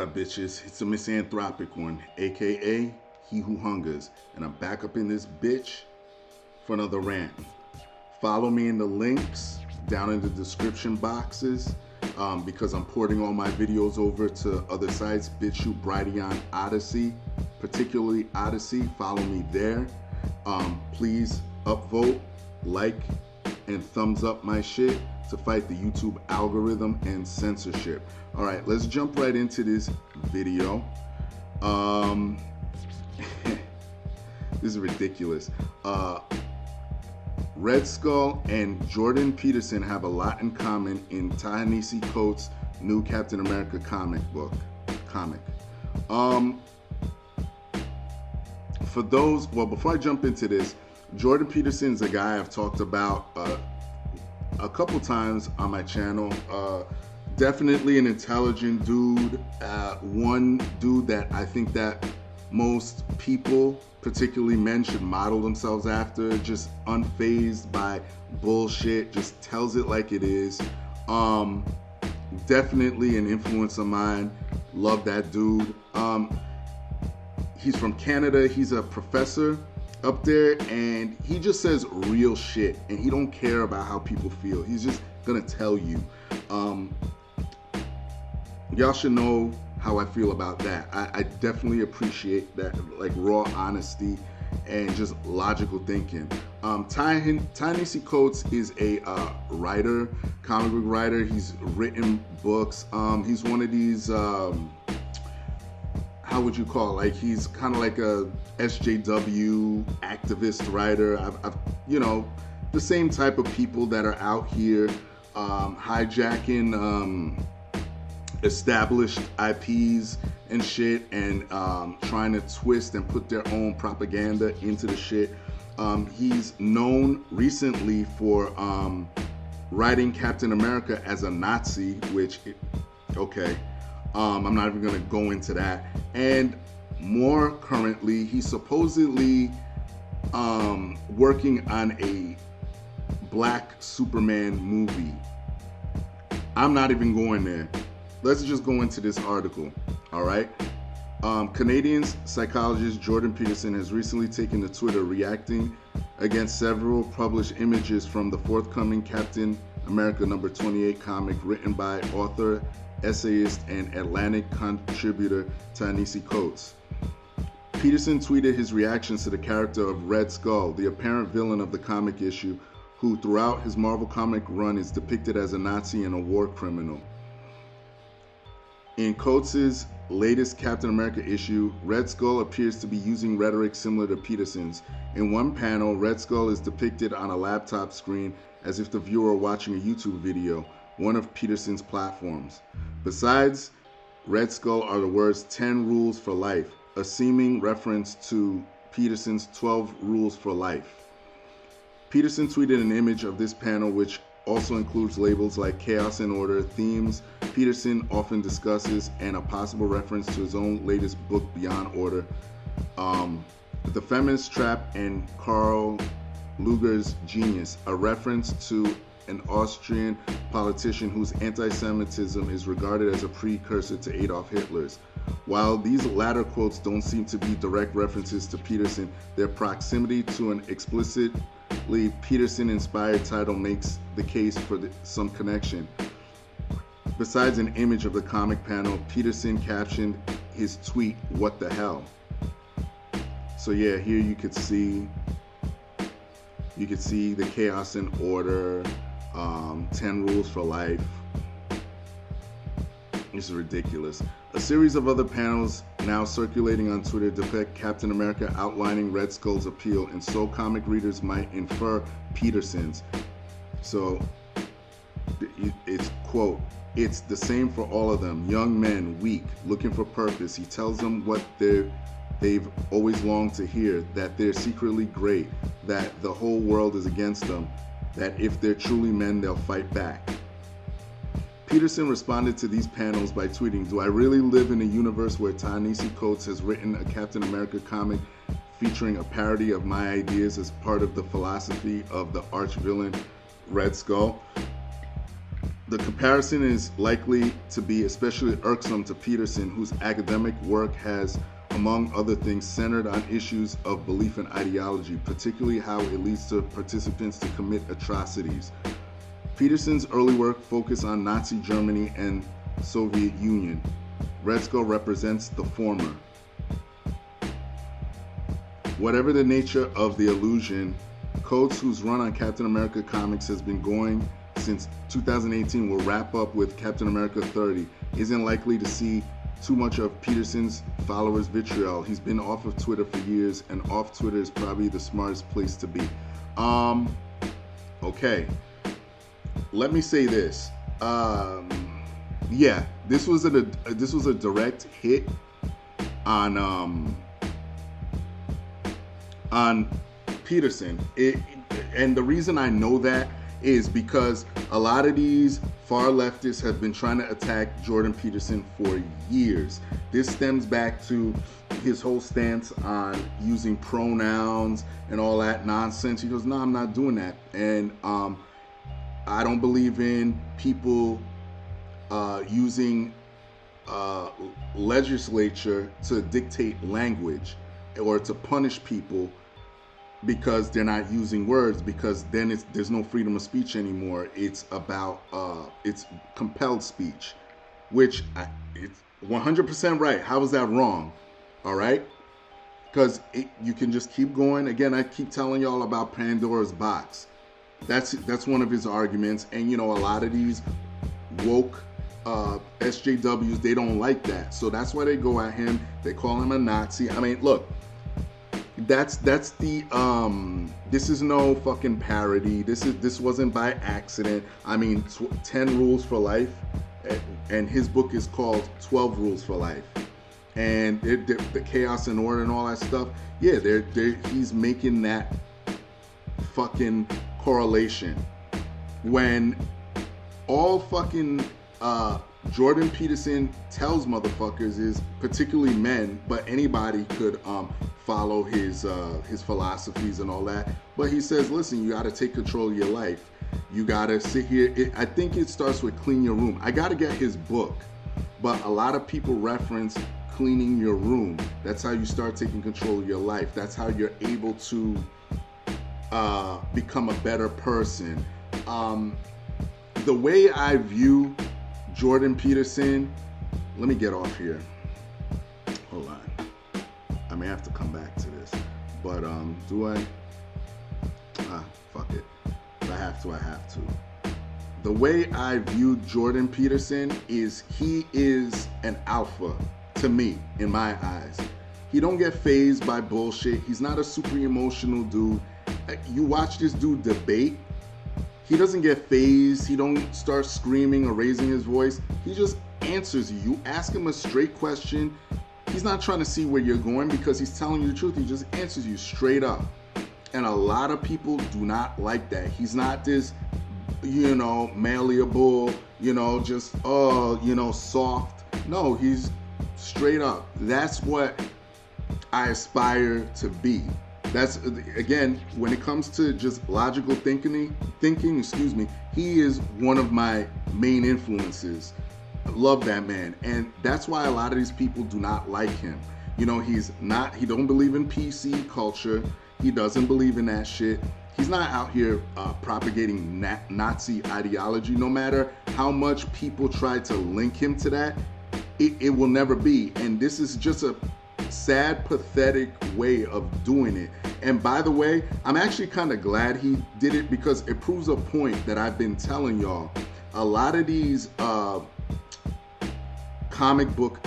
up, bitches? It's a misanthropic one, aka He Who Hungers, and I'm back up in this bitch for another rant. Follow me in the links down in the description boxes because I'm porting all my videos over to other sites, BitChute, Brighteon, Odyssey, particularly Odyssey. Follow me there. Please upvote, like, and thumbs up my shit to fight the YouTube algorithm and censorship. All right, let's jump right into this video. This is ridiculous. Red Skull and Jordan Peterson have a lot in common in Ta-Nehisi Coates' new Captain America comic. For those, well, before I jump into this, Jordan Peterson's a guy I've talked about a couple times on my channel. Definitely an intelligent dude. One dude that I think that most people, particularly men, should model themselves after. Just unfazed by bullshit, just tells it like it is. Definitely an influence of mine. Love that dude. He's from Canada. He's a professor up there, and he just says real shit, and he don't care about how people feel. He's just gonna tell you. Y'all should know how I feel about that. I definitely appreciate that, like, raw honesty and just logical thinking. Ta-Nehisi Coates is a writer, comic book writer. He's written books. He's one of these, how would you call it? Like, he's kind of like a SJW activist writer. I've you know, the same type of people that are out here hijacking established IPs and shit, and trying to twist and put their own propaganda into the shit. He's known recently for writing Captain America as a Nazi, which, okay, I'm not even gonna go into that. And more currently, he's supposedly working on a Black Superman movie. I'm not even going there. Let's just go into this article, all right? Canadian psychologist Jordan Peterson has recently taken to Twitter reacting against several published images from the forthcoming Captain America number 28 comic written by author, essayist, and Atlantic contributor Ta-Nehisi Coates. Peterson tweeted his reactions to the character of Red Skull, the apparent villain of the comic issue, who throughout his Marvel comic run is depicted as a Nazi and a war criminal. In Coates' latest Captain America issue, Red Skull appears to be using rhetoric similar to Peterson's. In one panel, Red Skull is depicted on a laptop screen as if the viewer were watching a YouTube video, one of Peterson's platforms. Besides Red Skull are the words 10 rules for life, a seeming reference to Peterson's 12 rules for life. Peterson tweeted an image of this panel, which also includes labels like chaos and order, themes Peterson often discusses, and a possible reference to his own latest book, Beyond Order, The Feminist Trap, and Karl Lueger's Genius, a reference to an Austrian politician whose anti-Semitism is regarded as a precursor to Adolf Hitler's. While these latter quotes don't seem to be direct references to Peterson, their proximity to an explicitly Peterson-inspired title makes the case for some connection. Besides an image of the comic panel, Peterson captioned his tweet, "What the hell?" So yeah, here you could see the chaos and order, 10 rules for life. This is ridiculous. A series of other panels now circulating on Twitter depict Captain America outlining Red Skull's appeal, and so comic readers might infer Peterson's. So it's, quote, "It's the same for all of them. Young men, weak, looking for purpose. He tells them what they've always longed to hear, that they're secretly great, that the whole world is against them, that if they're truly men, they'll fight back." Peterson responded to these panels by tweeting, "Do I really live in a universe where Ta-Nehisi Coates has written a Captain America comic featuring a parody of my ideas as part of the philosophy of the arch-villain Red Skull?" The comparison is likely to be especially irksome to Peterson, whose academic work has, among other things, centered on issues of belief and ideology, particularly how it leads to participants to commit atrocities. Peterson's early work focused on Nazi Germany and Soviet Union. Red Skull represents the former. Whatever the nature of the illusion, Coates, whose run on Captain America comics has been going since 2018, will wrap up with Captain America 30, isn't likely to see too much of Peterson's followers' vitriol. He's been off of Twitter for years, and off Twitter is probably the smartest place to be. Okay. Let me say this. Yeah, this was a direct hit on Peterson. And the reason I know that is because a lot of these far leftists have been trying to attack Jordan Peterson for years. This stems back to his whole stance on using pronouns and all that nonsense. He goes, no, I'm not doing that. And I don't believe in people using legislature to dictate language or to punish people because they're not using words, because then there's no freedom of speech anymore. It's about it's compelled speech, which it's 100% right. How is that wrong? All right, because you can just keep going. Again, I keep telling y'all about Pandora's box. That's one of his arguments, and a lot of these woke SJWs, they don't like that, so that's why they go at him. They call him a Nazi. I mean, look. That's the this is no fucking parody. This wasn't by accident. I mean, 10 Rules for Life, and his book is called 12 Rules for Life, and the chaos and order and all that stuff. Yeah, he's making that fucking correlation when all fucking Jordan Peterson tells motherfuckers is, particularly men, but anybody could follow his philosophies and all that. But he says, listen, you got to take control of your life. You got to sit here. I think it starts with clean your room. I got to get his book, but a lot of people reference cleaning your room. That's how you start taking control of your life. That's how you're able to become a better person. The way I view Jordan Peterson, let me get off here. Hold on. I may have to come back to this. But do I? Fuck it. If I have to, I have to. The way I view Jordan Peterson is he is an alpha to me, in my eyes. He don't get fazed by bullshit. He's not a super emotional dude. You watch this dude debate, he doesn't get fazed. He don't start screaming or raising his voice. He just answers you. You ask him a straight question. He's not trying to see where you're going because he's telling you the truth. He just answers you straight up. And a lot of people do not like that. He's not this, malleable, just, soft. No, he's straight up. That's what I aspire to be. That's, again, when it comes to just logical thinking, he is one of my main influences. I love that man. And that's why a lot of these people do not like him. He don't believe in PC culture. He doesn't believe in that shit. He's not out here propagating Nazi ideology. No matter how much people try to link him to that, it will never be. And this is just a sad, pathetic way of doing it. And by the way, I'm actually kind of glad he did it because it proves a point that I've been telling y'all. A lot of these comic book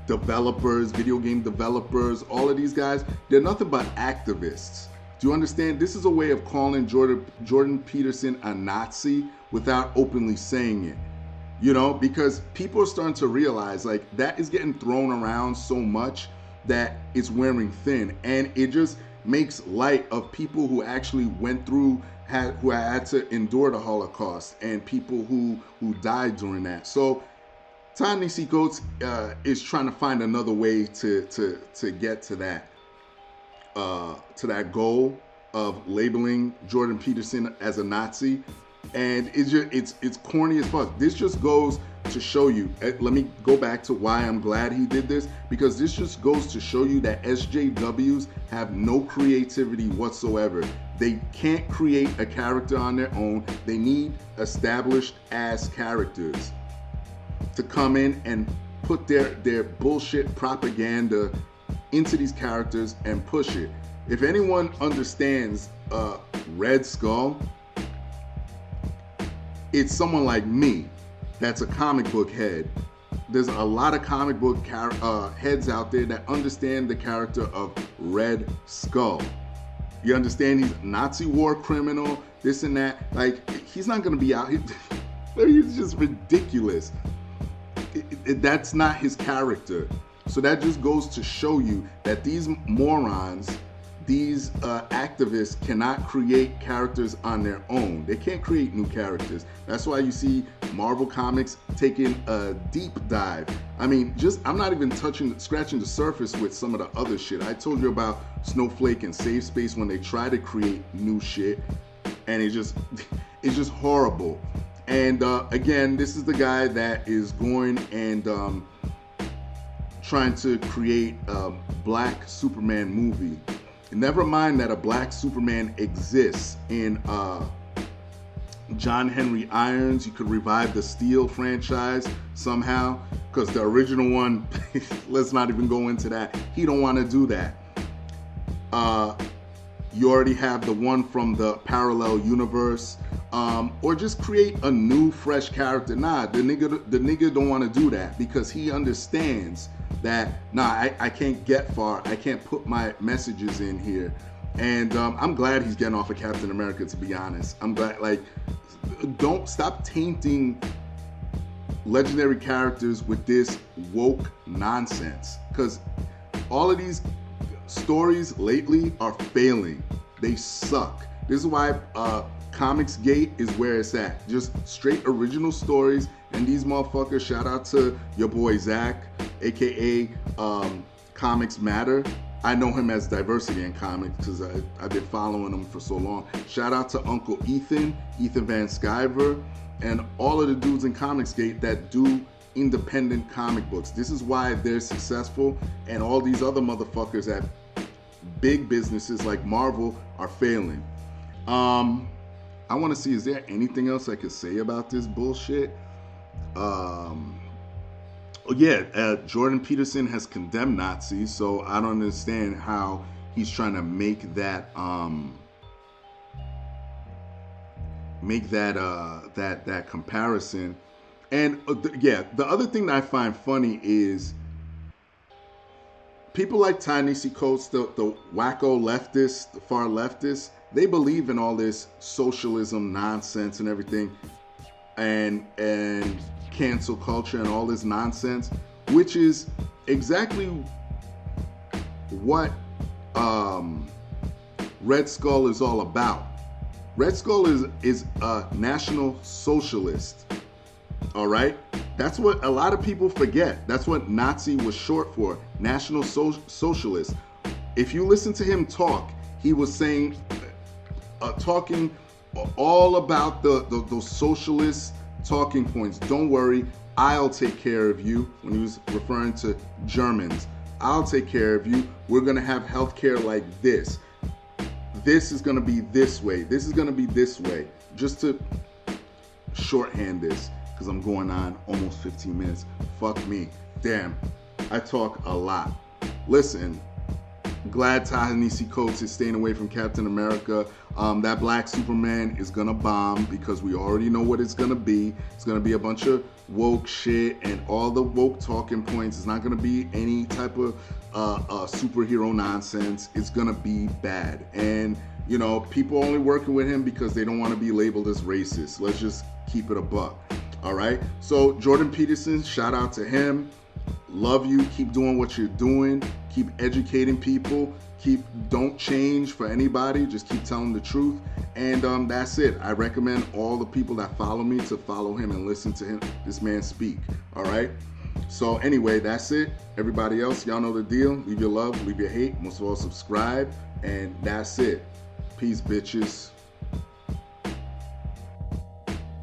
developers, video game developers, all of these guys, they're nothing but activists. Do you understand? This is a way of calling Jordan Peterson a Nazi without openly saying it. Because people are starting to realize that is getting thrown around so much that it's wearing thin, and it just makes light of people who actually went through, who had to endure the Holocaust, and people who died during that. So Ta-Nehisi Coates is trying to find another way to get to that goal of labeling Jordan Peterson as a Nazi. And it's corny as fuck. This just goes to show you, let me go back to why I'm glad he did this, because this just goes to show you that SJWs have no creativity whatsoever. They can't create a character on their own. They need established ass characters to come in and put their bullshit propaganda into these characters and push it. If anyone understands Red Skull, it's someone like me that's a comic book head. There's a lot of comic book heads out there that understand the character of Red Skull. You understand he's a Nazi war criminal, this and that. Like, he's not gonna be out here. He's just ridiculous. That's not his character. So that just goes to show you that these morons, these activists cannot create characters on their own. They can't create new characters. That's why you see Marvel Comics taking a deep dive. I mean, I'm not even scratching the surface with some of the other shit. I told you about Snowflake and Save Space when they try to create new shit, and it's just horrible. And again, this is the guy that is going and trying to create a Black Superman movie. Never mind that a Black Superman exists in John Henry Irons. You could revive the Steel franchise somehow, because the original one, let's not even go into that. He don't want to do that. You already have the one from the parallel universe, or just create a new, fresh character. Nah, the nigga don't want to do that, because he understands that, nah, I can't get far. I can't put my messages in here. And I'm glad he's getting off of Captain America, to be honest. I'm glad, like, don't stop tainting legendary characters with this woke nonsense, because all of these stories lately are failing. They suck. This is why Comicsgate is where it's at. Just straight original stories, and these motherfuckers, shout out to your boy Zach, aka Comics Matter. I know him as Diversity in Comics because I've been following him for so long. Shout out to Uncle Ethan Van Sciver, and all of the dudes in Comicsgate that do independent comic books. This is why they're successful, and all these other motherfuckers at big businesses like Marvel are failing. I want to see, is there anything else I could say about this bullshit? Jordan Peterson has condemned Nazis, so I don't understand how he's trying to make that comparison. And the other thing that I find funny is people like Ta-Nehisi Coates, the wacko leftists, the far leftists, they believe in all this socialism nonsense and everything, and cancel culture and all this nonsense, which is exactly what Red Skull is all about. Red Skull is a national socialist. All right? That's what a lot of people forget. That's what Nazi was short for, National Socialist. If you listen to him talk, he was saying, talking all about those socialist talking points. Don't worry, I'll take care of you. When he was referring to Germans, I'll take care of you. We're going to have healthcare like this. This is going to be this way. This is going to be this way. Just to shorthand this, because I'm going on almost 15 minutes. Fuck me. Damn, I talk a lot. Listen, glad Ta-Nehisi Coates is staying away from Captain America. That Black Superman is gonna bomb, because we already know what it's gonna be. It's gonna be a bunch of woke shit and all the woke talking points. It's not gonna be any type of superhero nonsense. It's gonna be bad. And you know, people only working with him because they don't want to be labeled as racist. Let's just keep it a buck. All right. So Jordan Peterson, shout out to him. Love you. Keep doing what you're doing. Keep educating people. Don't change for anybody. Just keep telling the truth. And that's it. I recommend all the people that follow me to follow him and listen to him, this man speak. All right. So anyway, that's it. Everybody else, y'all know the deal. Leave your love, leave your hate. Most of all, subscribe. And that's it. Peace, bitches.